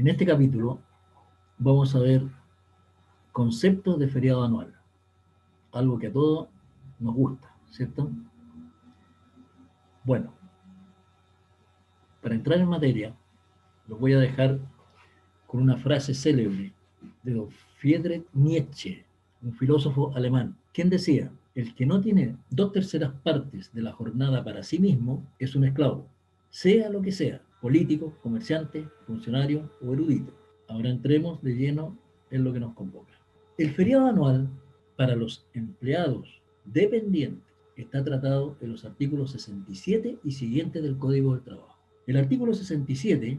En este capítulo vamos a ver conceptos de feriado anual, algo que a todos nos gusta, ¿cierto? Bueno, para entrar en materia, los voy a dejar con una frase célebre de don Friedrich Nietzsche, un filósofo alemán, quien decía: el que no tiene 2/3 de la jornada para sí mismo es un esclavo, sea lo que sea, político, comerciante, funcionario o erudito. Ahora entremos de lleno en lo que nos convoca. El feriado anual para los empleados dependientes está tratado en los artículos 67 y siguientes del Código del Trabajo. El artículo 67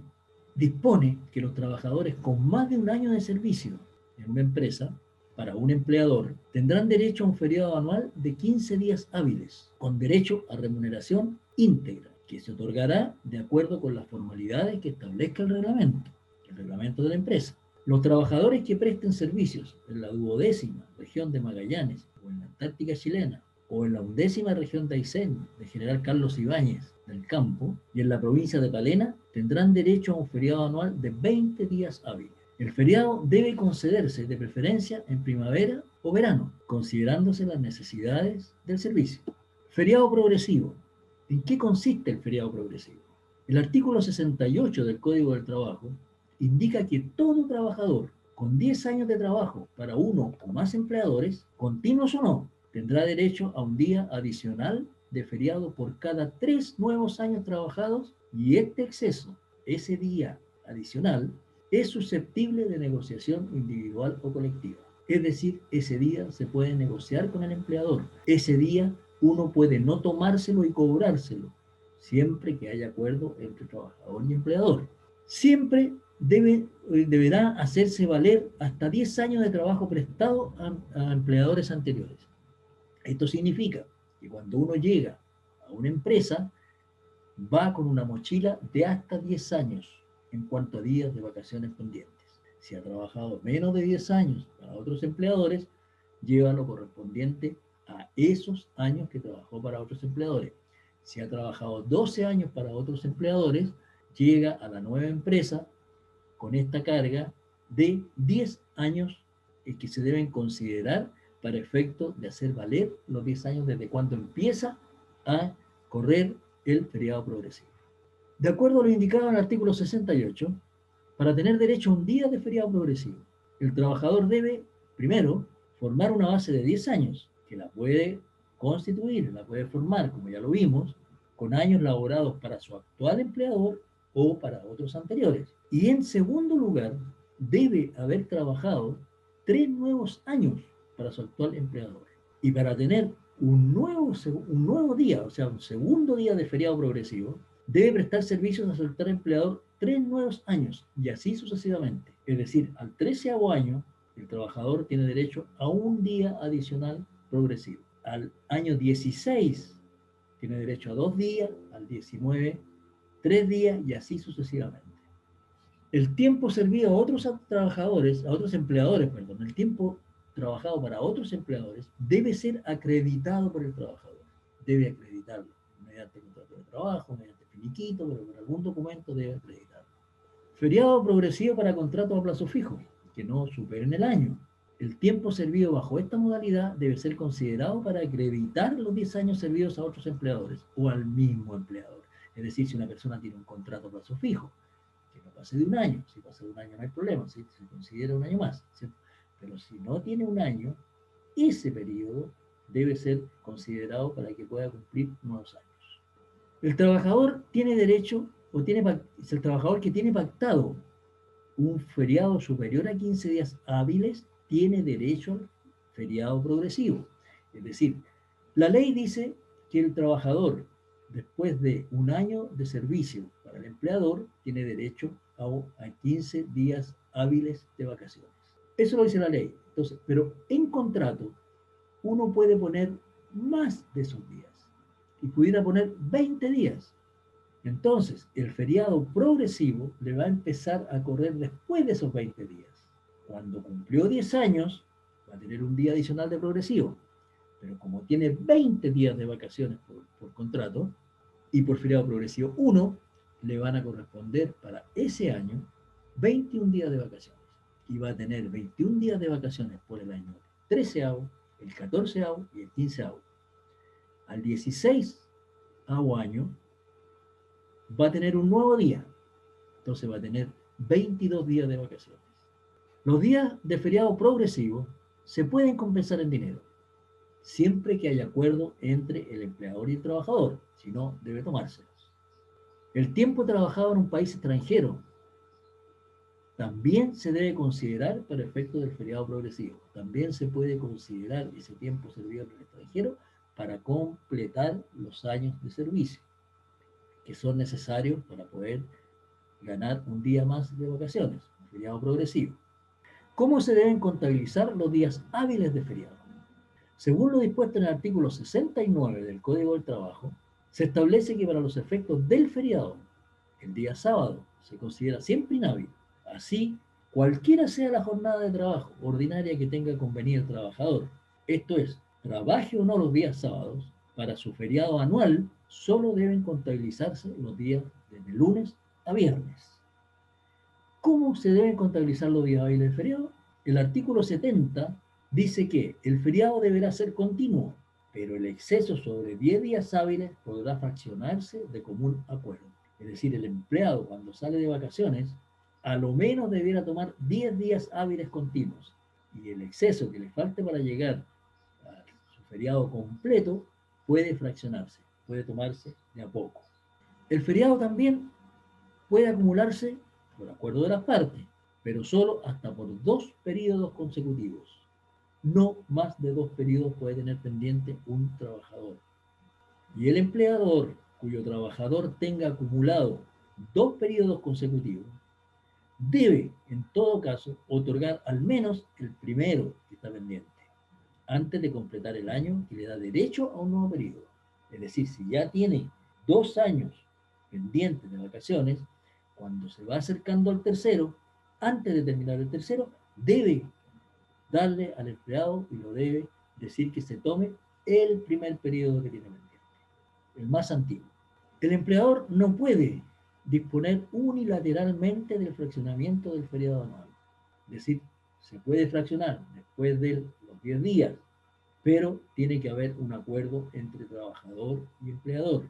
dispone que los trabajadores con más de un año de servicio en una empresa, para un empleador, tendrán derecho a un feriado anual de 15 días hábiles, con derecho a remuneración íntegra, que se otorgará de acuerdo con las formalidades que establezca el reglamento de la empresa. Los trabajadores que presten servicios en la 12ª región de Magallanes, o en la Antártica chilena, o en la 11ª región de Aysén, de General Carlos Ibáñez del Campo, y en la provincia de Palena, tendrán derecho a un feriado anual de 20 días hábiles. El feriado debe concederse de preferencia en primavera o verano, considerándose las necesidades del servicio. Feriado progresivo. ¿En qué consiste el feriado progresivo? El artículo 68 del Código del Trabajo indica que todo trabajador con 10 años de trabajo para uno o más empleadores, continuos o no, tendrá derecho a un día adicional de feriado por cada 3 nuevos años trabajados, y este exceso, ese día adicional, es susceptible de negociación individual o colectiva. Es decir, ese día se puede negociar con el empleador. Ese día uno puede no tomárselo y cobrárselo, siempre que haya acuerdo entre trabajador y empleador. Siempre deberá hacerse valer hasta 10 años de trabajo prestado a empleadores anteriores. Esto significa que cuando uno llega a una empresa, va con una mochila de hasta 10 años en cuanto a días de vacaciones pendientes. Si ha trabajado menos de 10 años para otros empleadores, lleva lo correspondiente a esos años que trabajó para otros empleadores. Si ha trabajado 12 años para otros empleadores, llega a la nueva empresa con esta carga de 10 años que se deben considerar para efecto de hacer valer los 10 años desde cuando empieza a correr el feriado progresivo. De acuerdo a lo indicado en el artículo 68, para tener derecho a un día de feriado progresivo, el trabajador debe, primero, formar una base de 10 años, que la puede constituir, la puede formar, como ya lo vimos, con años laborados para su actual empleador o para otros anteriores. Y en segundo lugar, debe haber trabajado 3 nuevos años para su actual empleador. Y para tener un nuevo día, o sea, un segundo día de feriado progresivo, debe prestar servicios a su actual empleador 3 nuevos años, y así sucesivamente. Es decir, al 13º año, el trabajador tiene derecho a un día adicional progresivo. Al año 16 tiene derecho a 2 días, al 19 3 días, y así sucesivamente. El tiempo servido a otros trabajadores, a otros empleadores, perdón, el tiempo trabajado para otros empleadores debe ser acreditado por el trabajador. Debe acreditarlo mediante contrato de trabajo, mediante finiquito, pero por algún documento debe acreditarlo. Feriado progresivo para contratos a plazo fijo, que no superen el año. El tiempo servido bajo esta modalidad debe ser considerado para acreditar los 10 años servidos a otros empleadores o al mismo empleador. Es decir, si una persona tiene un contrato a plazo fijo, que no pase de un año. Si pasa de un año no hay problema, ¿sí? Se considera un año más, ¿cierto? Pero si no tiene un año, ese periodo debe ser considerado para que pueda cumplir nuevos años. El trabajador tiene derecho, es el trabajador que tiene pactado un feriado superior a 15 días hábiles, tiene derecho al feriado progresivo. Es decir, la ley dice que el trabajador, después de un año de servicio para el empleador, tiene derecho a 15 días hábiles de vacaciones. Eso lo dice la ley. Entonces, pero en contrato, uno puede poner más de esos días y pudiera poner 20 días. Entonces, el feriado progresivo le va a empezar a correr después de esos 20 días. Cuando cumplió 10 años, va a tener un día adicional de progresivo. Pero como tiene 20 días de vacaciones por contrato y por feriado progresivo 1, le van a corresponder para ese año 21 días de vacaciones. Y va a tener 21 días de vacaciones por el año 13avo, el 14avo y el 15avo. Al 16avo año va a tener un nuevo día. Entonces va a tener 22 días de vacaciones. Los días de feriado progresivo se pueden compensar en dinero, siempre que haya acuerdo entre el empleador y el trabajador, si no, debe tomárselos. El tiempo trabajado en un país extranjero también se debe considerar para efectos del feriado progresivo. También se puede considerar ese tiempo servido en el extranjero para completar los años de servicio que son necesarios para poder ganar un día más de vacaciones, un feriado progresivo. ¿Cómo se deben contabilizar los días hábiles de feriado? Según lo dispuesto en el artículo 69 del Código del Trabajo, se establece que para los efectos del feriado, el día sábado se considera siempre inhábil. Así, cualquiera sea la jornada de trabajo ordinaria que tenga convenido el trabajador, esto es, trabaje o no los días sábados, para su feriado anual solo deben contabilizarse los días desde lunes a viernes. ¿Cómo se deben contabilizar los días hábiles del feriado? El artículo 70 dice que el feriado deberá ser continuo, pero el exceso sobre 10 días hábiles podrá fraccionarse de común acuerdo. Es decir, el empleado cuando sale de vacaciones, a lo menos debiera tomar 10 días hábiles continuos. Y el exceso que le falte para llegar a su feriado completo puede fraccionarse, puede tomarse de a poco. El feriado también puede acumularse por acuerdo de las partes, pero solo hasta por 2 periodos consecutivos. No más de 2 periodos puede tener pendiente un trabajador. Y el empleador cuyo trabajador tenga acumulado 2 periodos consecutivos debe, en todo caso, otorgar al menos el primero que está pendiente, antes de completar el año que le da derecho a un nuevo periodo. Es decir, si ya tiene 2 años pendientes de vacaciones, cuando se va acercando al tercero, antes de terminar el tercero, debe darle al empleado y lo debe decir que se tome el primer periodo que tiene pendiente, el más antiguo. El empleador no puede disponer unilateralmente del fraccionamiento del feriado anual. Es decir, se puede fraccionar después de los 10 días, pero tiene que haber un acuerdo entre trabajador y empleador.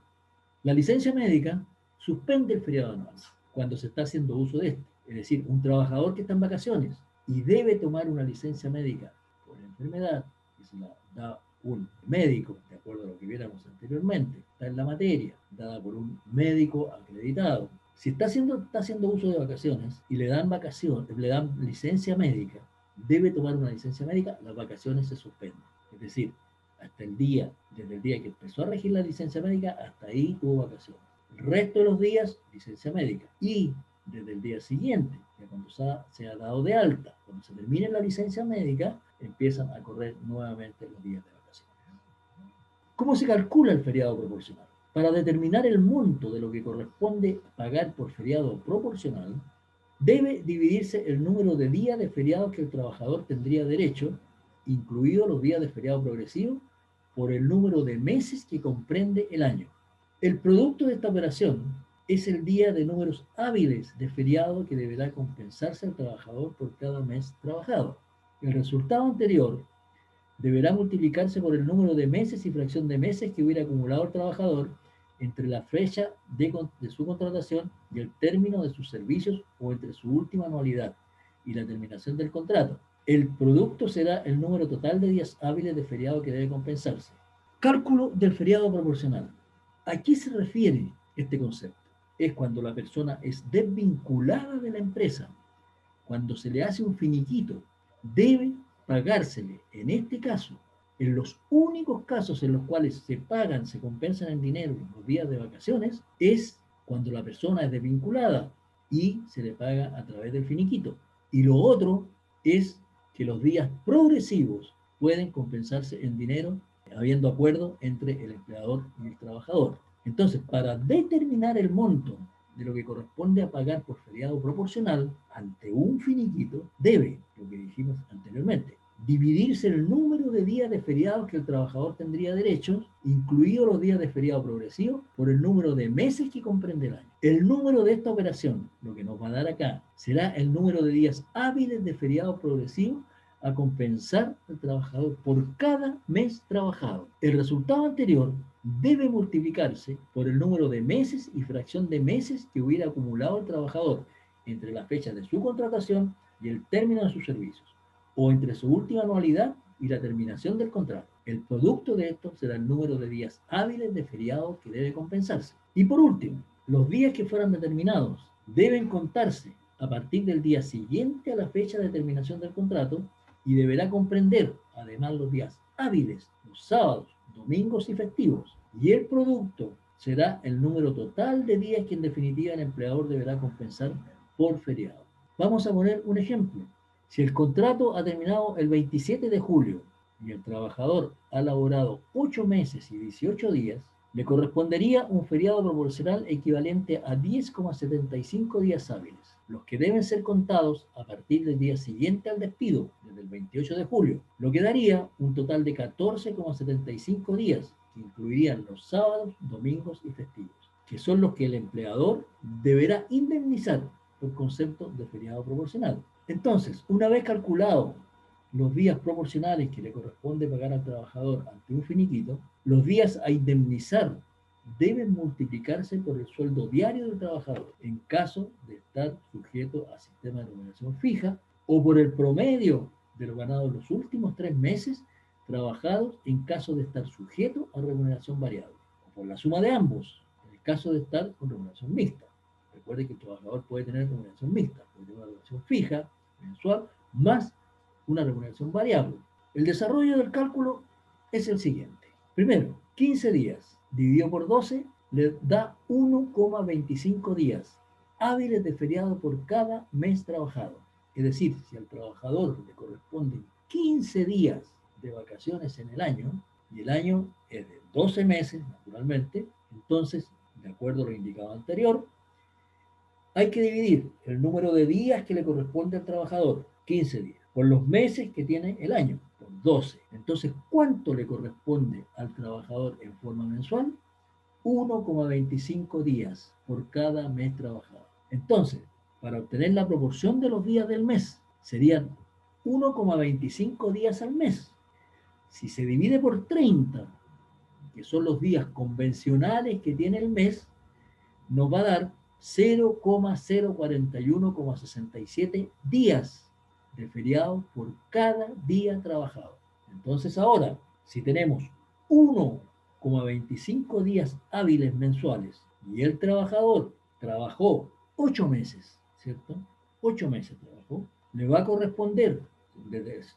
La licencia médica suspende el feriado anual cuando se está haciendo uso de este. Es decir, un trabajador que está en vacaciones y debe tomar una licencia médica por enfermedad, que se la da un médico, de acuerdo a lo que viéramos anteriormente, está en la materia, dada por un médico acreditado. Si está haciendo uso de vacaciones y le dan licencia médica, debe tomar una licencia médica, las vacaciones se suspenden. Es decir, desde el día que empezó a regir la licencia médica, hasta ahí tuvo vacaciones. El resto de los días, licencia médica. Y desde el día siguiente, ya cuando se ha dado de alta, cuando se termine la licencia médica, empiezan a correr nuevamente los días de vacaciones. ¿Cómo se calcula el feriado proporcional? Para determinar el monto de lo que corresponde pagar por feriado proporcional, debe dividirse el número de días de feriados que el trabajador tendría derecho, incluidos los días de feriado progresivo, por el número de meses que comprende el año. El producto de esta operación es el día de números hábiles de feriado que deberá compensarse al trabajador por cada mes trabajado. El resultado anterior deberá multiplicarse por el número de meses y fracción de meses que hubiera acumulado el trabajador entre la fecha de su contratación y el término de sus servicios o entre su última anualidad y la terminación del contrato. El producto será el número total de días hábiles de feriado que debe compensarse. Cálculo del feriado proporcional. ¿A qué se refiere este concepto? Es cuando la persona es desvinculada de la empresa, cuando se le hace un finiquito, debe pagársele, en este caso, en los únicos casos en los cuales se pagan, se compensan en dinero los días de vacaciones, es cuando la persona es desvinculada y se le paga a través del finiquito. Y lo otro es que los días progresivos pueden compensarse en dinero, habiendo acuerdo entre el empleador y el trabajador. Entonces, para determinar el monto de lo que corresponde a pagar por feriado proporcional ante un finiquito, debe, lo que dijimos anteriormente, dividirse el número de días de feriados que el trabajador tendría derecho, incluidos los días de feriado progresivo, por el número de meses que comprende el año. El número de esta operación, lo que nos va a dar acá, será el número de días hábiles de feriado progresivo a compensar al trabajador por cada mes trabajado. El resultado anterior debe multiplicarse por el número de meses y fracción de meses que hubiera acumulado el trabajador entre la fecha de su contratación y el término de sus servicios, o entre su última anualidad y la terminación del contrato. El producto de esto será el número de días hábiles de feriado que debe compensarse. Y por último, los días que fueran determinados deben contarse a partir del día siguiente a la fecha de terminación del contrato y deberá comprender además los días hábiles, los sábados, domingos y festivos. Y el producto será el número total de días que en definitiva el empleador deberá compensar por feriado. Vamos a poner un ejemplo. Si el contrato ha terminado el 27 de julio y el trabajador ha laborado 8 meses y 18 días, le correspondería un feriado proporcional equivalente a 10,75 días hábiles, los que deben ser contados a partir del día siguiente al despido, desde el 28 de julio, lo que daría un total de 14,75 días, que incluirían los sábados, domingos y festivos, que son los que el empleador deberá indemnizar por concepto de feriado proporcional. Entonces, una vez calculado los días proporcionales que le corresponde pagar al trabajador ante un finiquito, los días a indemnizar deben multiplicarse por el sueldo diario del trabajador en caso de estar sujeto a sistema de remuneración fija o por el promedio de lo ganado en los últimos 3 meses trabajados en caso de estar sujeto a remuneración variable, o por la suma de ambos en el caso de estar con remuneración mixta. Recuerde que el trabajador puede tener remuneración mixta, puede tener una remuneración fija, mensual, más una remuneración variable. El desarrollo del cálculo es el siguiente. Primero, 15 días dividido por 12 le da 1,25 días hábiles de feriado por cada mes trabajado. Es decir, si al trabajador le corresponden 15 días de vacaciones en el año, y el año es de 12 meses, naturalmente, entonces, de acuerdo a lo indicado anterior, hay que dividir el número de días que le corresponde al trabajador, 15 días, por los meses que tiene el año, por 12. Entonces, ¿cuánto le corresponde al trabajador en forma mensual? 1,25 días por cada mes trabajado. Entonces, para obtener la proporción de los días del mes, serían 1,25 días al mes. Si se divide por 30, que son los días convencionales que tiene el mes, nos va a dar 0,041,67 días de feriado por cada día trabajado. Entonces ahora, si tenemos 1,25 días hábiles mensuales y el trabajador trabajó 8 meses, ¿cierto? 8 meses trabajó, le va a corresponder,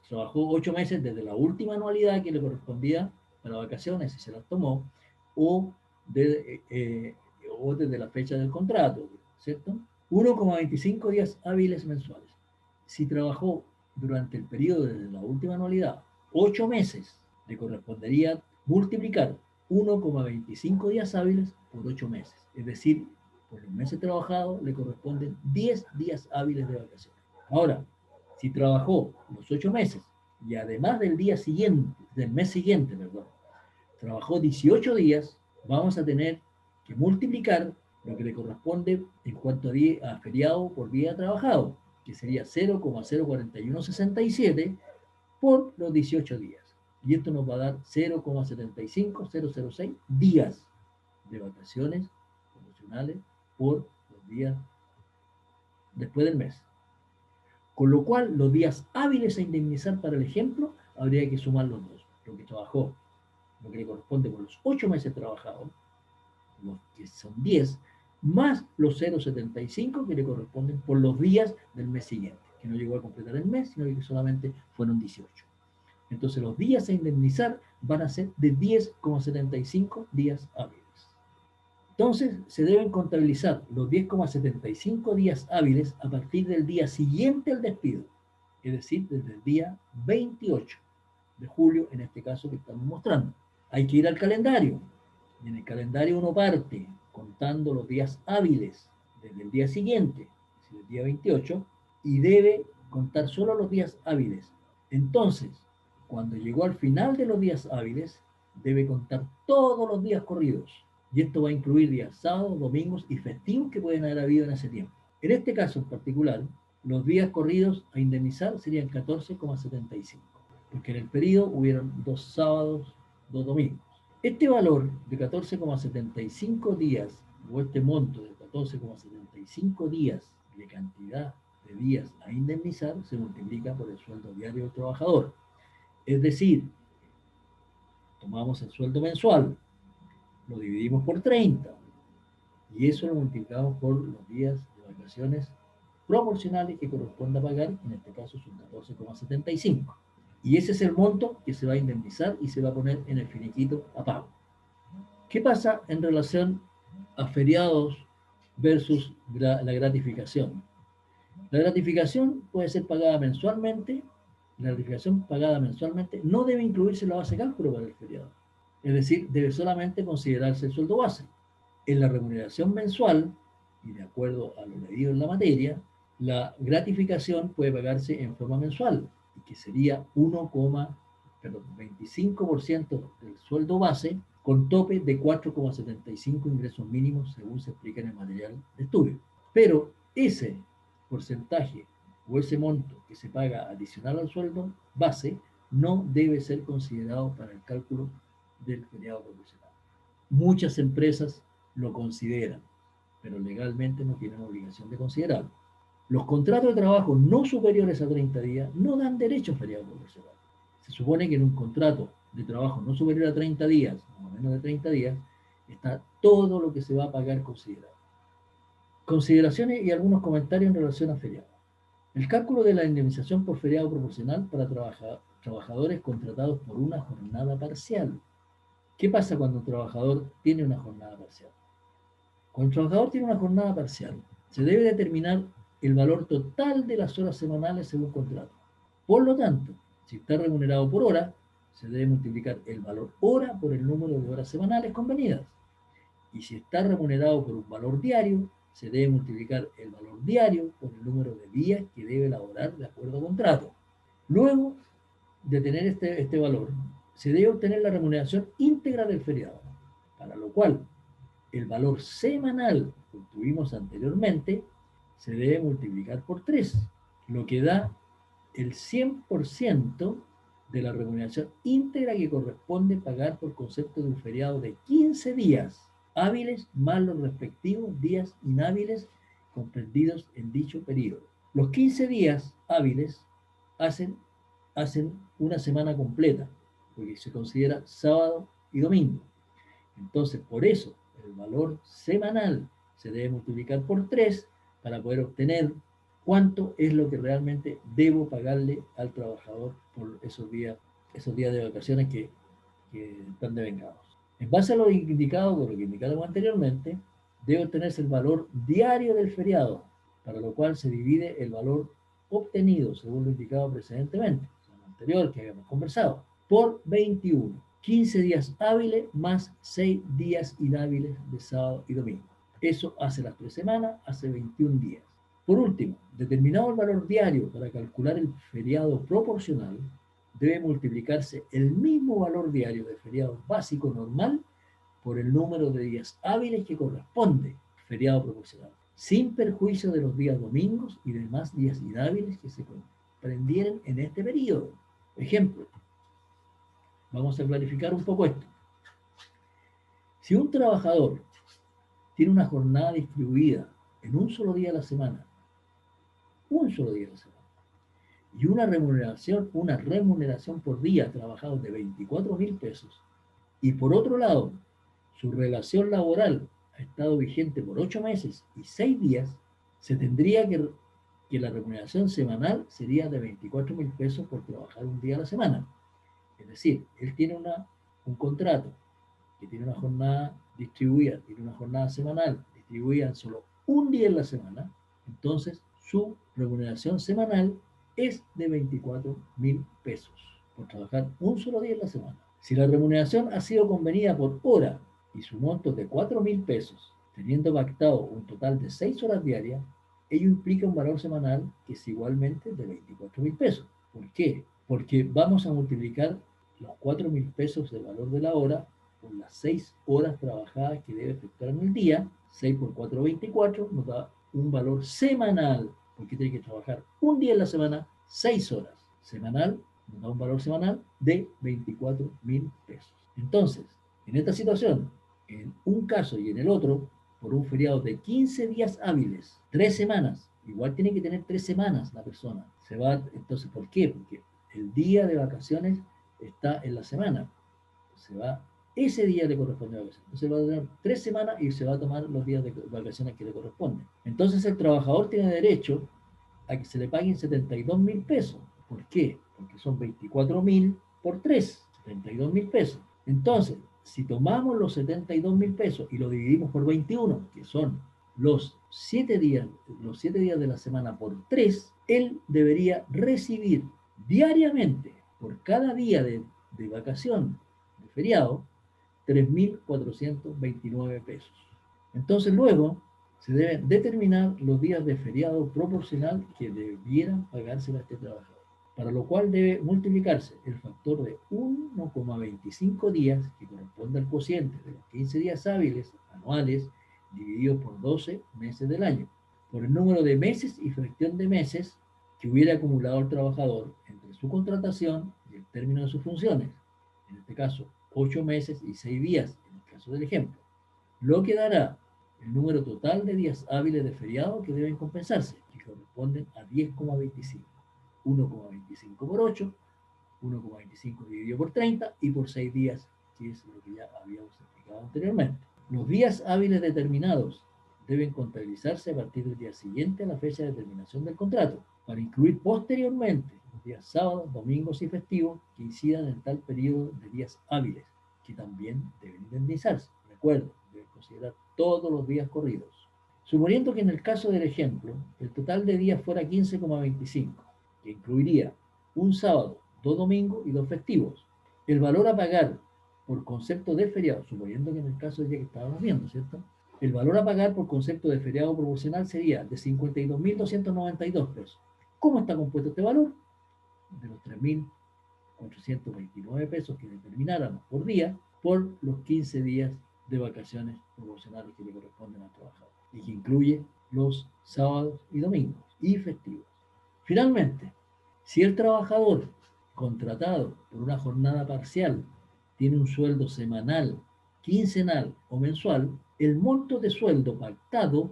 trabajó 8 meses desde la última anualidad que le correspondía para vacaciones, si se las tomó, o desde la fecha del contrato, ¿cierto? 1,25 días hábiles mensuales. Si trabajó durante el periodo de la última anualidad 8 meses, le correspondería multiplicar 1,25 días hábiles por 8 meses. Es decir, por los meses trabajados le corresponden 10 días hábiles de vacaciones. Ahora, si trabajó los 8 meses y además del día siguiente, del mes siguiente, perdón, trabajó 18 días, vamos a tener que multiplicar lo que le corresponde en cuanto a feriado por día trabajado, que sería 0,04167 por los 18 días. Y esto nos va a dar 0,75006 días de vacaciones promocionales por los días después del mes. Con lo cual, los días hábiles a indemnizar para el ejemplo, habría que sumar los dos. Lo que trabajó, lo que le corresponde por los 8 meses trabajados, los que son 10, más los 0,75 que le corresponden por los días del mes siguiente, que no llegó a completar el mes, sino que solamente fueron 18. Entonces los días a indemnizar van a ser de 10,75 días hábiles. Entonces se deben contabilizar los 10,75 días hábiles a partir del día siguiente al despido, es decir, desde el día 28 de julio, en este caso que estamos mostrando. Hay que ir al calendario. Y en el calendario uno parte contando los días hábiles desde el día siguiente, es decir, el día 28, y debe contar solo los días hábiles Entonces, cuando llegó al final de los días hábiles, debe contar todos los días corridos. Y esto va a incluir días sábados, domingos y festivos que pueden haber habido en ese tiempo. En este caso en particular, los días corridos a indemnizar serían 14,75, porque en el periodo hubieron 2 sábados, 2 domingos. Este valor de 14,75 días, o este monto de 14,75 días de cantidad de días a indemnizar, se multiplica por el sueldo diario del trabajador. Es decir, tomamos el sueldo mensual, lo dividimos por 30 y eso lo multiplicamos por los días de vacaciones proporcionales que corresponde a pagar, en este caso son 14,75. Y ese es el monto que se va a indemnizar y se va a poner en el finiquito a pago. ¿Qué pasa en relación a feriados versus la gratificación? La gratificación puede ser pagada mensualmente. La gratificación pagada mensualmente no debe incluirse en la base de cálculo para el feriado. Es decir, debe solamente considerarse el sueldo base. En la remuneración mensual, y de acuerdo a lo leído en la materia, la gratificación puede pagarse en forma mensual, que sería 1,25% del sueldo base, con tope de 4,75 ingresos mínimos, según se explica en el material de estudio. Pero ese porcentaje o ese monto que se paga adicional al sueldo base no debe ser considerado para el cálculo del feriado profesional. Muchas empresas lo consideran, pero legalmente no tienen obligación de considerarlo. Los contratos de trabajo no superiores a 30 días no dan derecho a feriado profesional. Se supone que en un contrato de trabajo no superior a 30 días, o menos de 30 días, está todo lo que se va a pagar considerado. Consideraciones y algunos comentarios en relación a feriado. El cálculo de la indemnización por feriado proporcional para trabajadores contratados por una jornada parcial. ¿Qué pasa cuando un trabajador tiene una jornada parcial? Cuando el trabajador tiene una jornada parcial, se debe determinar el valor total de las horas semanales según contrato. Por lo tanto, si está remunerado por hora, se debe multiplicar el valor hora por el número de horas semanales convenidas. Y si está remunerado por un valor diario, se debe multiplicar el valor diario por el número de días que debe elaborar de acuerdo a contrato. Luego de tener este valor, se debe obtener la remuneración íntegra del feriado, para lo cual el valor semanal que obtuvimos anteriormente se debe multiplicar por 3, lo que da el 100% de la remuneración íntegra que corresponde pagar por concepto de un feriado de 15 días hábiles más los respectivos días inhábiles comprendidos en dicho periodo. Los 15 días hábiles hacen, hacen una semana completa, porque se considera sábado y domingo. Entonces, por eso, el valor semanal se debe multiplicar por 3 para poder obtener cuánto es lo que realmente debo pagarle al trabajador por esos días de vacaciones que están devengados. En base a lo indicado, por lo que indicamos anteriormente, debe obtenerse el valor diario del feriado, para lo cual se divide el valor obtenido, según lo indicado precedentemente, lo anterior que habíamos conversado, por 21. 15 días hábiles más 6 días inhábiles de sábado y domingo. Eso hace las 3 semanas, hace 21 días. Por último, determinado el valor diario para calcular el feriado proporcional, debe multiplicarse el mismo valor diario de feriado básico normal por el número de días hábiles que corresponde al feriado proporcional, sin perjuicio de los días domingos y demás días inhábiles que se comprendieran en este periodo. Ejemplo, vamos a clarificar un poco esto. Si un trabajador tiene una jornada distribuida en un solo día a la semana, y una remuneración por día trabajado de 24.000 pesos, y por otro lado, su relación laboral ha estado vigente por 8 meses y 6 días, se tendría que la remuneración semanal sería de 24.000 pesos por trabajar un día a la semana. Es decir, él tiene un contrato que tiene una jornada distribuida, tiene una jornada semanal distribuida en solo un día en la semana, entonces su remuneración semanal es de 24.000 pesos por trabajar un solo día en la semana. Si la remuneración ha sido convenida por hora y su monto es de 4.000 pesos, teniendo pactado un total de 6 horas diarias, ello implica un valor semanal que es igualmente de 24.000 pesos. ¿Por qué? porque vamos a multiplicar los 4.000 pesos del valor de la hora por las 6 horas trabajadas que debe efectuar en el día. 6 por 4, 24, nos da un valor semanal, porque tiene que trabajar un día en la semana, 6 horas. Semanal, nos da un valor semanal de 24.000 pesos. Entonces, en esta situación, en un caso y en el otro, por un feriado de 15 días hábiles, 3 semanas, igual tiene que tener 3 semanas la persona. Se va, entonces, ¿por qué? Porque el día de vacaciones está en la semana. Se va, ese día le corresponde a vacaciones. Entonces va a durar 3 semanas y se va a tomar los días de vacaciones que le corresponden. Entonces el trabajador tiene derecho a que se le paguen 72.000 pesos. ¿Por qué? Porque son 24.000 por 3, 72.000 pesos. Entonces, si tomamos los 72.000 pesos y lo dividimos por 21, que son los 7 días de la semana por 3, él debería recibir diariamente por cada día de vacación, de feriado, 3.429 pesos. Entonces luego se deben determinar los días de feriado proporcional que debieran pagarse a este trabajador, para lo cual debe multiplicarse el factor de 1,25 días, que corresponde al cociente de los 15 días hábiles anuales, dividido por 12 meses del año, por el número de meses y fracción de meses que hubiera acumulado el trabajador entre su contratación y el término de sus funciones, en este caso 8 meses y 6 días, en el caso del ejemplo, lo que dará el número total de días hábiles de feriado que deben compensarse, que corresponden a 10,25. 1,25 por 8, 1,25 dividido por 30 y por 6 días, que es lo que ya habíamos explicado anteriormente. Los días hábiles determinados deben contabilizarse a partir del día siguiente a la fecha de terminación del contrato, para incluir posteriormente los días sábados, domingos y festivos que incidan en tal periodo de días hábiles, que también deben indemnizarse. Recuerden, deben considerar todos los días corridos. Suponiendo que en el caso del ejemplo, el total de días fuera 15,25, que incluiría un sábado, 2 domingos y 2 festivos. El valor a pagar por concepto de feriado, suponiendo que en el caso del día que estábamos viendo, ¿cierto? El valor a pagar por concepto de feriado proporcional sería de 52.292 pesos. ¿Cómo está compuesto este valor? De los 3.429 pesos que determináramos por día por los 15 días de vacaciones proporcionales que le corresponden al trabajador y que incluye los sábados y domingos y festivos. Finalmente, si el trabajador contratado por una jornada parcial tiene un sueldo semanal, quincenal o mensual, el monto de sueldo pactado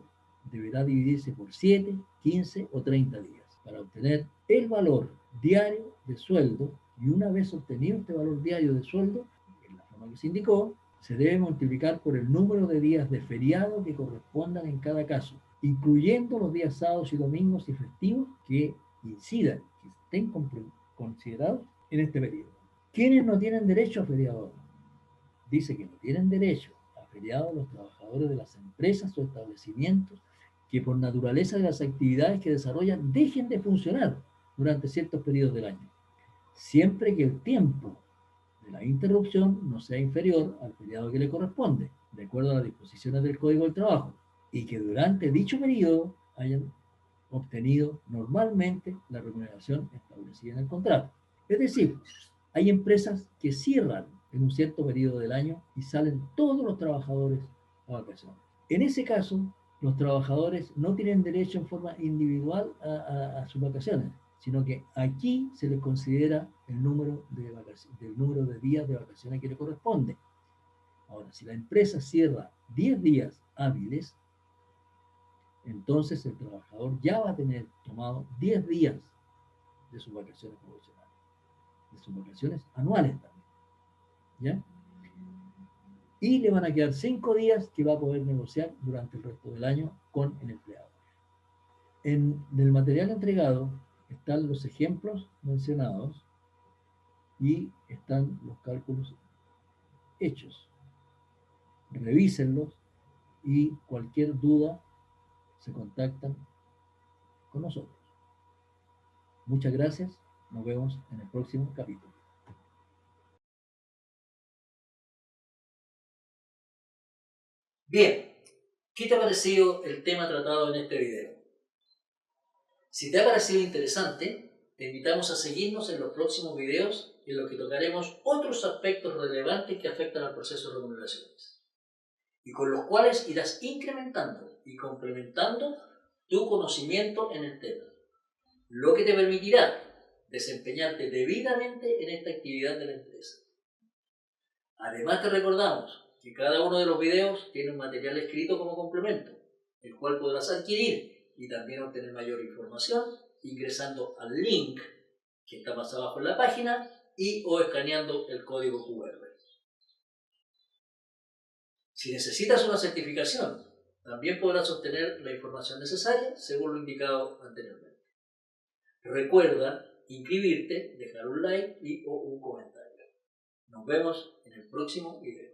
deberá dividirse por 7, 15 o 30 días para obtener el valor diario de sueldo, y una vez obtenido este valor diario de sueldo, en la forma que se indicó, se debe multiplicar por el número de días de feriado que correspondan en cada caso, incluyendo los días sábados y domingos y festivos que incidan, que estén considerados en este periodo. ¿Quiénes no tienen derecho a feriado? Dice que no tienen derecho a feriado los trabajadores de las empresas o establecimientos que por naturaleza de las actividades que desarrollan dejen de funcionar durante ciertos periodos del año, siempre que el tiempo de la interrupción no sea inferior al feriado que le corresponde, de acuerdo a las disposiciones del Código del Trabajo, y que durante dicho periodo hayan obtenido normalmente la remuneración establecida en el contrato. Es decir, hay empresas que cierran en un cierto periodo del año y salen todos los trabajadores a vacaciones. En ese caso, los trabajadores no tienen derecho en forma individual a sus vacaciones, sino que aquí se les considera el número de días de vacaciones que le corresponde. Ahora, si la empresa cierra 10 días hábiles, entonces el trabajador ya va a tener tomado 10 días de sus vacaciones profesionales, de sus vacaciones anuales también, ¿ya? Y le van a quedar 5 días que va a poder negociar durante el resto del año con el empleado. En el material entregado están los ejemplos mencionados y están los cálculos hechos. Revísenlos y cualquier duda se contactan con nosotros. Muchas gracias. Nos vemos en el próximo capítulo. Bien, ¿qué te ha parecido el tema tratado en este video? Si te ha parecido interesante, te invitamos a seguirnos en los próximos videos en los que tocaremos otros aspectos relevantes que afectan al proceso de remuneraciones y con los cuales irás incrementando y complementando tu conocimiento en el tema, lo que te permitirá desempeñarte debidamente en esta actividad de la empresa. Además te recordamos que cada uno de los videos tiene un material escrito como complemento, el cual podrás adquirir y también obtener mayor información ingresando al link que está más abajo en la página y o escaneando el código QR. Si necesitas una certificación, también podrás obtener la información necesaria según lo indicado anteriormente. Recuerda inscribirte, dejar un like y o un comentario. Nos vemos en el próximo video.